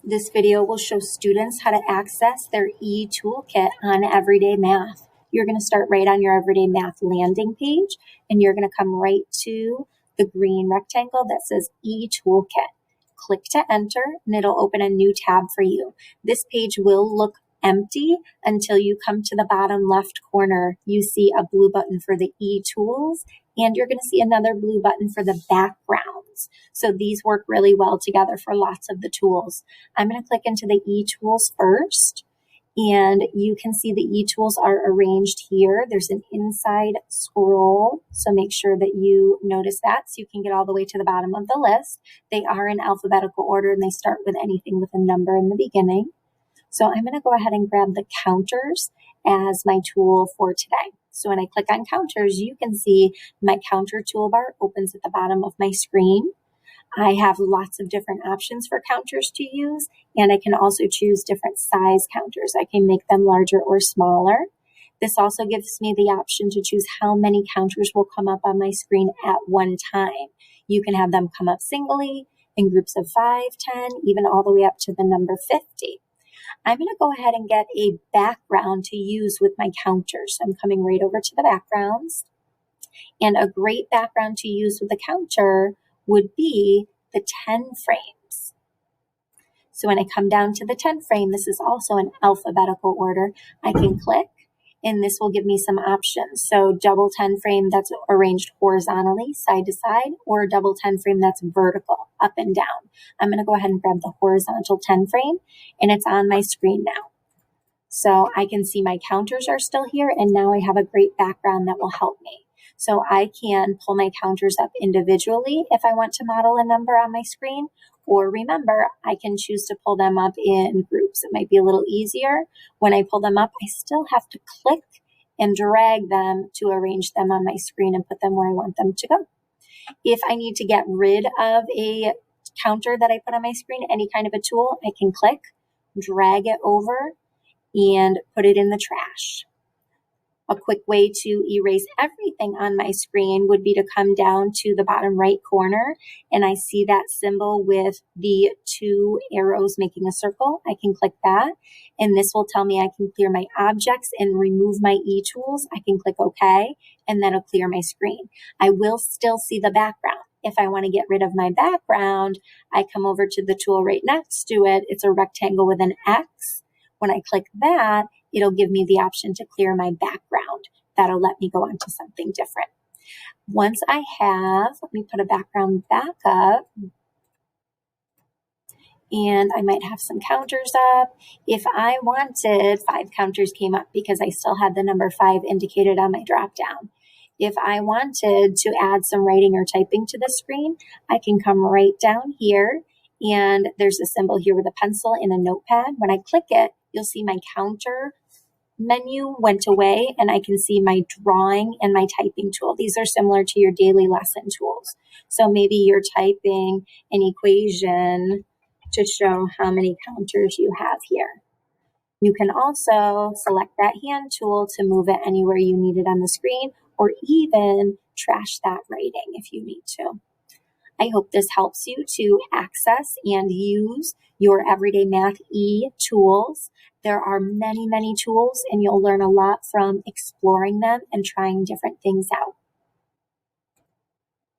This video will show students how to access their eToolkit on Everyday Math. You're going to start right on your Everyday Math landing page, and you're going to come right to the green rectangle that says eToolkit. Click to enter, and it'll open a new tab for you. This page will look empty until you come to the bottom left corner. You see a blue button for the eTools, and you're going to see another blue button for the backgrounds. So these work really well together for lots of the tools. I'm going to click into the eTools first, and you can see the eTools are arranged here. There's an inside scroll, so make sure that you notice that so you can get all the way to the bottom of the list. They are in alphabetical order, and they start with anything with a number in the beginning. So I'm going to go ahead and grab the counters as my tool for today. So when I click on counters, you can see my counter toolbar opens at the bottom of my screen. I have lots of different options for counters to use, and I can also choose different size counters. I can make them larger or smaller. This also gives me the option to choose how many counters will come up on my screen at one time. You can have them come up singly, in groups of 5, 10, even all the way up to the number 50. I'm going to go ahead and get a background to use with my counters. I'm coming right over to the backgrounds. And a great background to use with the counter would be the 10 frames. So when I come down to the 10 frame, this is also in alphabetical order. I can click, and this will give me some options. So double 10 frame that's arranged horizontally, side to side, or double 10 frame that's vertical, up and down. I'm going to go ahead and grab the horizontal 10 frame, and it's on my screen now. So I can see my counters are still here, and now I have a great background that will help me. So I can pull my counters up individually if I want to model a number on my screen, or remember, I can choose to pull them up in groups. It might be a little easier. When I pull them up, I still have to click and drag them to arrange them on my screen and put them where I want them to go. If I need to get rid of a counter that I put on my screen, any kind of a tool, I can click, drag it over, and put it in the trash. A quick way to erase everything on my screen would be to come down to the bottom right corner, and I see that symbol with the 2 arrows making a circle. I can click that, and this will tell me I can clear my objects and remove my eTools. I can click OK, and that'll clear my screen. I will still see the background. If I want to get rid of my background, I come over to the tool right next to it. It's a rectangle with an X. When I click that, it'll give me the option to clear my background. That'll let me go on to something different. Once I have, let me put a background back up, and I might have some counters up. If I wanted, 5 counters came up because I still had the number 5 indicated on my drop down. If I wanted to add some writing or typing to the screen, I can come right down here, and there's a symbol here with a pencil and a notepad. When I click it, you'll see my counter menu went away, and I can see my drawing and my typing tool. These are similar to your daily lesson tools. So maybe you're typing an equation to show how many counters you have here. You can also select that hand tool to move it anywhere you need it on the screen, or even trash that writing if you need to. I hope this helps you to access and use your Everyday Math eTools. There are many, many tools, and you'll learn a lot from exploring them and trying different things out.